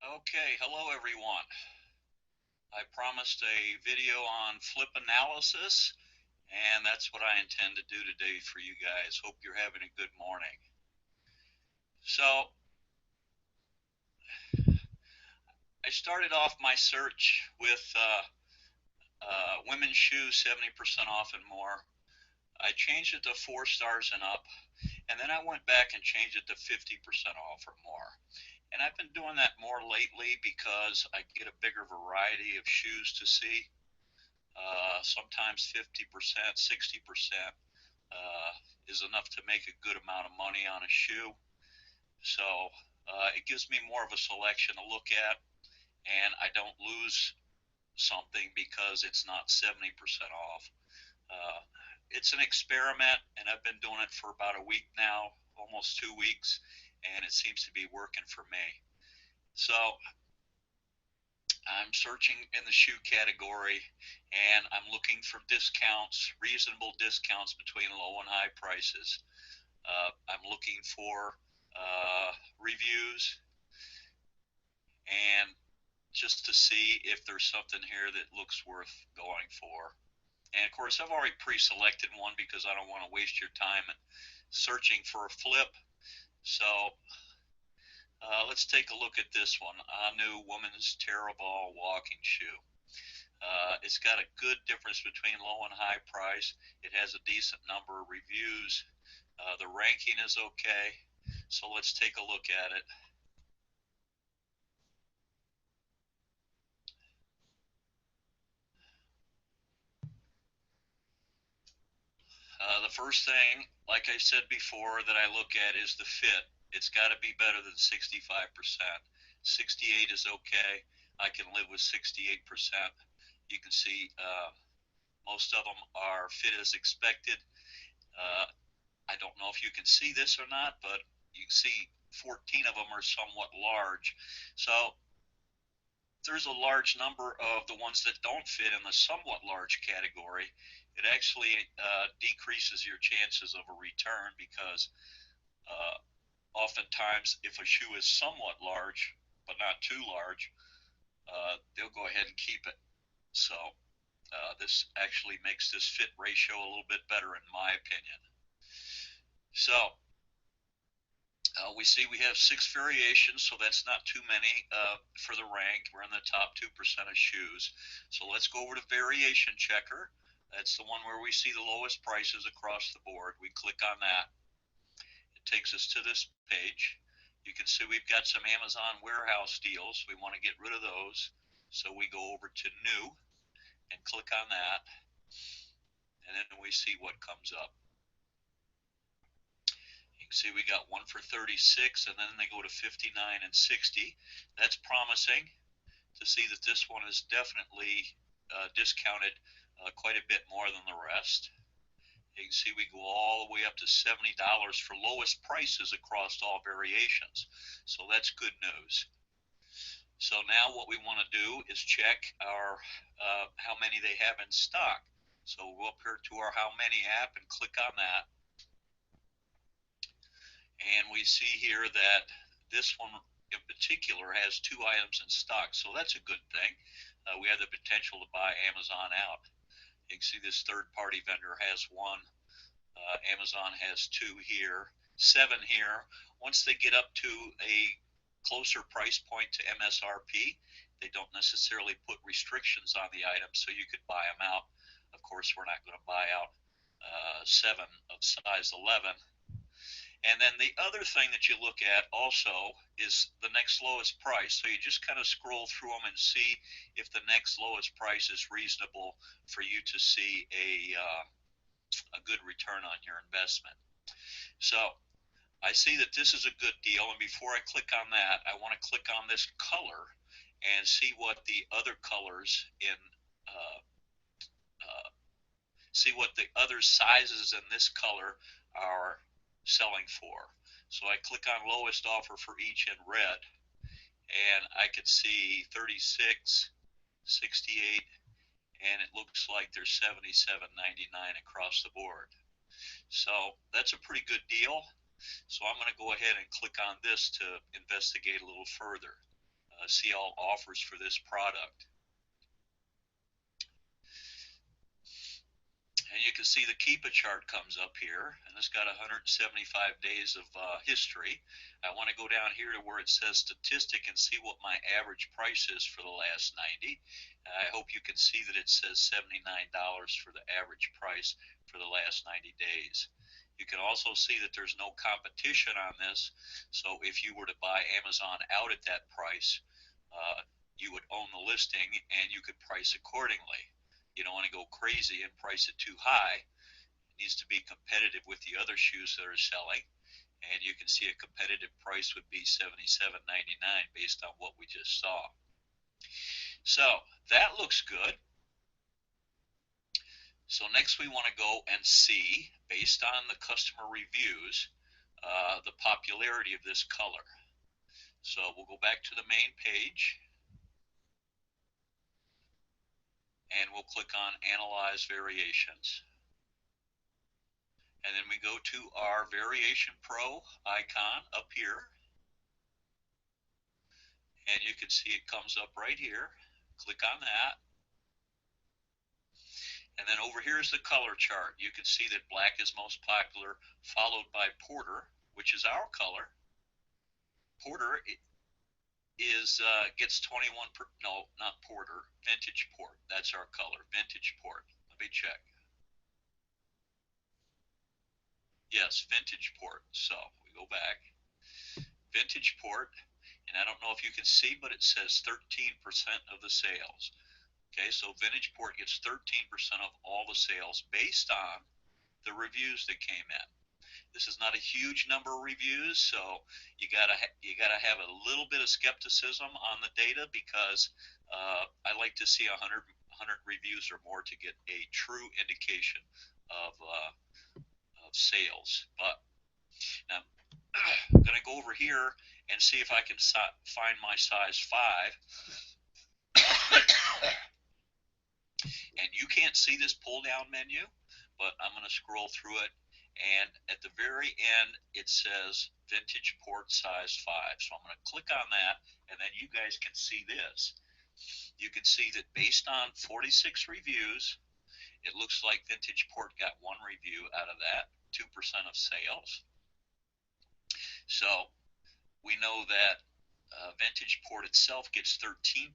Okay, hello everyone. I promised a video on flip analysis, and that's what I intend to do today for you guys. Hope you're having a good morning. So, I started off my search with women's shoes 70% off and more. I changed it to 4 stars and up, and then I went back and changed it to 50% off or more. And I've been doing that more lately because I get a bigger variety of shoes to see. Sometimes 50%, 60% uh, is enough to make a good amount of money on a shoe. So it gives me more of a selection to look at, and I don't lose something because it's not 70% off. Uh, it's an experiment, and I've been doing it for about a week now, almost 2 weeks, and it seems to be working for me. So I'm searching in the shoe category, and I'm looking for discounts, reasonable discounts between low and high prices. I'm looking for reviews and just to see if there's something here that looks worth going for. And of course, I've already pre-selected one because I don't want to waste your time searching for a flip. So let's take a look at this one. A new woman's Teraball walking shoe. It's got a good difference between low and high price. It has a decent number of reviews. The ranking is okay. So let's take a look at it. The first thing, like I said before, that I look at is the fit. It's got to be better than 65%. 68 is okay. I can live with 68%. You can see most of them are fit as expected. Uh, I don't know if you can see this or not, but you can see 14 of them are somewhat large. So there's a large number of the ones that don't fit in the somewhat large category. It actually decreases your chances of a return because uh, oftentimes, if a shoe is somewhat large but not too large, they'll go ahead and keep it. So this actually makes this fit ratio a little bit better, in my opinion. So we see we have 6 variations, so that's not too many for the rank. We're in the top 2% of shoes. So let's go over to variation checker. That's the one where we see the lowest prices across the board. We click on that. It takes us to this page. You can see we've got some Amazon warehouse deals. We want to get rid of those. So we go over to new and click on that. And then we see what comes up. You can see we got one for 36, and then they go to 59 and 60. That's promising to see that this one is definitely discounted quite a bit more than the rest. You can see we go all the way up to $70 for lowest prices across all variations. So that's good news. So now what we want to do is check our how many they have in stock. So we'll go up here to our how many app and click on that. And we see here that this one in particular has 2 items in stock. So that's a good thing. We have the potential to buy Amazon out. You can see this third party vendor has one. Amazon has 2 here, 7 here. Once they get up to a closer price point to MSRP, they don't necessarily put restrictions on the item, so you could buy them out. Of course, we're not going to buy out 7 of size 11. And then the other thing that you look at also is the next lowest price. So you just kind of scroll through them and see if the next lowest price is reasonable for you to see a good return on your investment. So I see that this is a good deal, and before I click on that, I want to click on this color and see what the other colors in uh, uh, see what the other sizes in this color are selling for. So I click on lowest offer for each in red, and I can see 36, 68, and it looks like there's 77.99 across the board. So that's a pretty good deal. So I'm going to go ahead and click on this to investigate a little further. see all offers for this product. And you can see the Keepa chart comes up here, and it's got 175 days of history. I want to go down here to where it says statistic and see what my average price is for the last 90. I hope you can see that it says $79 for the average price for the last 90 days. You can also see that there's no competition on this, so if you were to buy Amazon out at that price, you would own the listing and you could price accordingly. You don't want to go crazy and price it too high. It needs to be competitive with the other shoes that are selling. And you can see a competitive price would be $77.99 based on what we just saw. So that looks good. So next we want to go and see, based on the customer reviews, the popularity of this color. So we'll go back to the main page. And we'll click on Analyze Variations. And then we go to our Variation Pro icon up here. And you can see it comes up right here. Click on that. And then over here is the color chart. You can see that black is most popular, followed by Porter, which is our color. Porter is gets 21 no, not Porter, Vintage Port. That's our color, Vintage Port. Let me check. Yes, Vintage Port. So we go back. Vintage Port, and I don't know if you can see, but it says 13% of the sales. Okay, so Vintage Port gets 13% of all the sales based on the reviews that came in. This is not a huge number of reviews, so you gotta have a little bit of skepticism on the data, because I like to see 100 reviews or more to get a true indication of sales. But now I'm going to go over here and see if I can find my size 5. And you can't see this pull down menu, but I'm going to scroll through it, and at the very end it says Vintage Port size 5. So I'm going to click on that, and then you guys can see this. You can see that based on 46 reviews, it looks like Vintage Port got 1 review out of that, 2% of sales. So we know that Vintage Port itself gets 13%,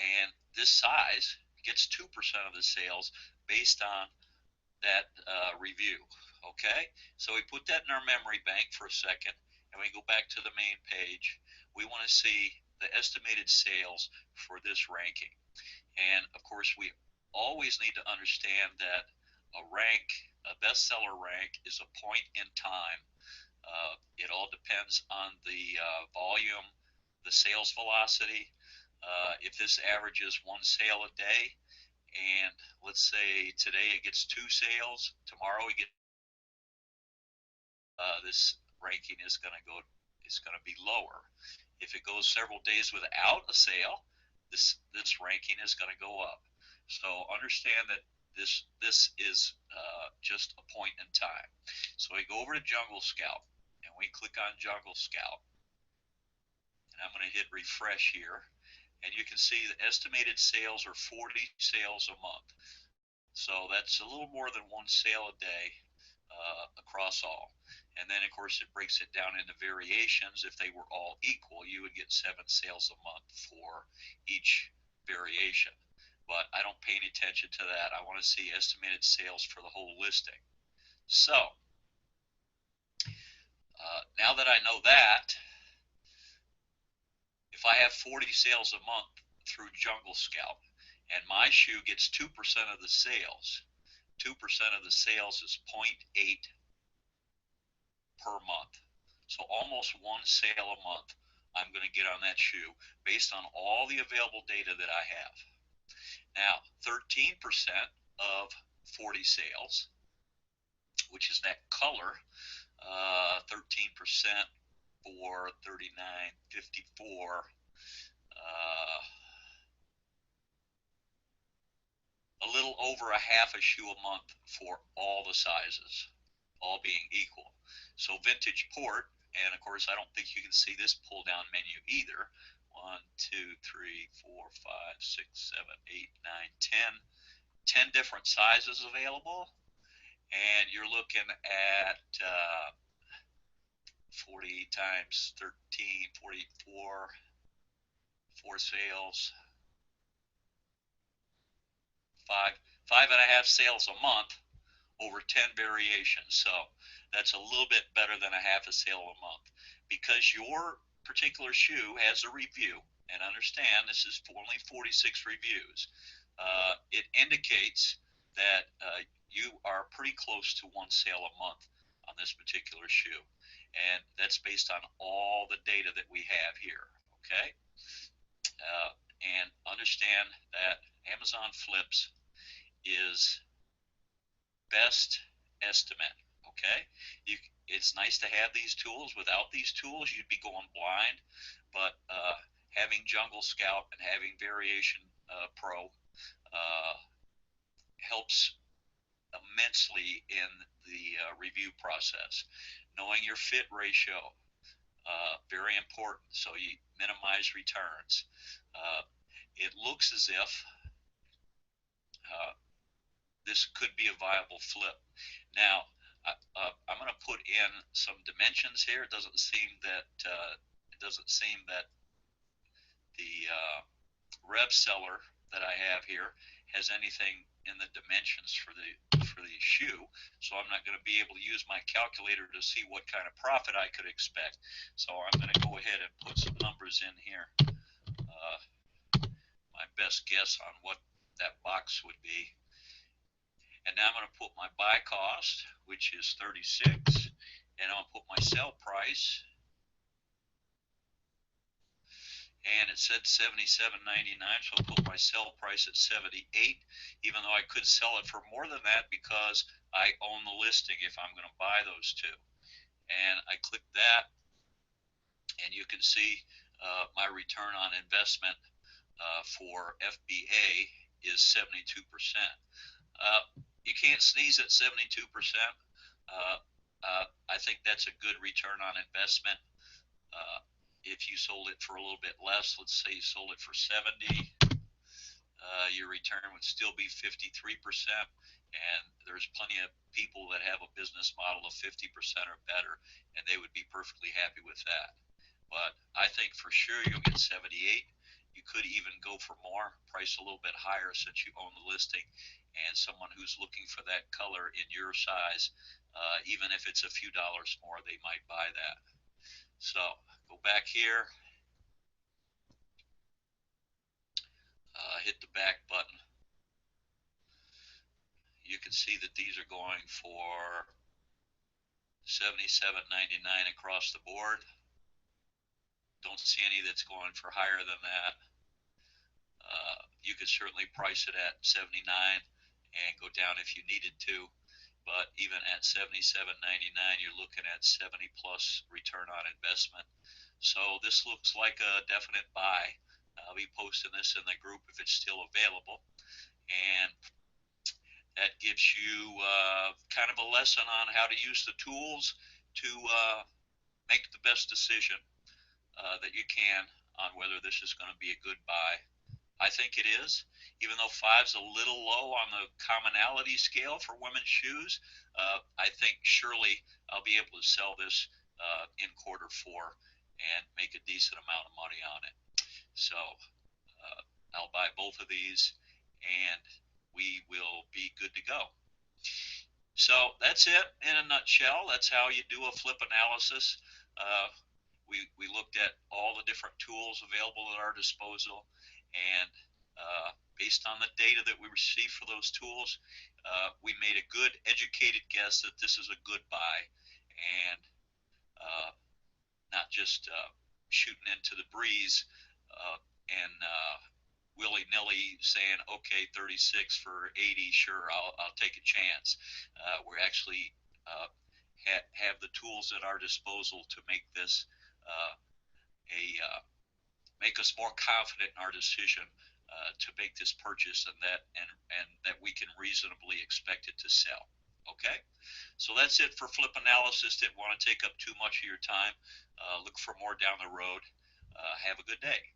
and this size gets 2% of the sales based on that review. Okay, so we put that in our memory bank for a second, and we go back to the main page. We want to see the estimated sales for this ranking. And of course, we always need to understand that a bestseller rank, is a point in time. It all depends on the volume, the sales velocity. If this averages 1 sale a day, and let's say today it gets 2 sales, tomorrow we get this ranking is going to be lower. If it goes several days without a sale, this ranking is going to go up. So understand that this is just a point in time. So we go over to Jungle Scout, and we click on Jungle Scout, and I'm going to hit refresh here, and you can see the estimated sales are 40 sales a month. So that's a little more than 1 sale a day across all. And then of course it breaks it down into variations. If they were all equal, you would get 7 sales a month for each variation. But I don't pay any attention to that. I want to see estimated sales for the whole listing. So now that I know that, if I have 40 sales a month through Jungle Scout, and my shoe gets 2% of the sales, 2% of the sales is 0.8 per month. So almost 1 sale a month I'm going to get on that shoe based on all the available data that I have. Now, 13% of 40 sales, which is that color, 13% for 39.54, a little over a half a shoe a month for all the sizes, all being equal. So Vintage Port, and of course I don't think you can see this pull down menu either. 1, 2, 3, 4, 5, 6, 7, 8, 9, 10 different sizes available, and you're looking at 40 times 13, 44, 4 sales, five and a half sales a month over 10 variations. So that's a little bit better than a half a sale a month, because your particular shoe has a review. And understand, this is only 46 reviews. It indicates that you are pretty close to one sale a month on this particular shoe. And that's based on all the data that we have here. Okay. And understand that Amazon Flips is best estimate. Okay. It's nice to have these tools. Without these tools, you'd be going blind. But having Jungle Scout and having Variation Pro helps immensely in the review process. Knowing your fit ratio, very important, so you minimize returns. It looks as if this could be a viable flip. Now, I'm going to put in some dimensions here. It doesn't seem that the rev seller that I have here has anything in the dimensions for the shoe, so I'm not going to be able to use my calculator to see what kind of profit I could expect. So I'm going to go ahead and put some numbers in here. My best guess on what that box would be. And now I'm going to put my buy cost, which is 36, and I'm going to put my sell price. And it said $77.99, so I'll put my sell price at 78, even though I could sell it for more than that because I own the listing if I'm going to buy those two. And I click that, and you can see my return on investment for FBA is 72%. You can't sneeze at 72%. I think that's a good return on investment. If you sold it for a little bit less, let's say you sold it for 70, your return would still be 53%. And there's plenty of people that have a business model of 50% or better, and they would be perfectly happy with that. But I think for sure you'll get 78. You could even go for more, price a little bit higher since you own the listing, and someone who's looking for that color in your size, even if it's a few dollars more, they might buy that. So go back here, hit the back button. You can see that these are going for $77.99 across the board. Don't see any that's going for higher than that. You could certainly price it at 79 and go down if you needed to, but even at $77.99, you're looking at 70 plus return on investment. So this looks like a definite buy. I'll be posting this in the group if it's still available, and that gives you kind of a lesson on how to use the tools to make the best decision that you can on whether this is going to be a good buy. I think it is, even though 5's a little low on the commonality scale for women's shoes. I think surely I'll be able to sell this in Q4 and make a decent amount of money on it. So I'll buy both of these, and we will be good to go. So that's it in a nutshell. That's how you do a flip analysis. We looked at all the different tools available at our disposal, and based on the data that we received for those tools, we made a good educated guess that this is a good buy, and not just shooting into the breeze and willy-nilly saying, okay, 36 for 80, sure, I'll take a chance. We actually have the tools at our disposal to make this make us more confident in our decision to make this purchase, and that we can reasonably expect it to sell. Okay, so that's it for flip analysis. Didn't want to take up too much of your time. Look for more down the road. Have a good day.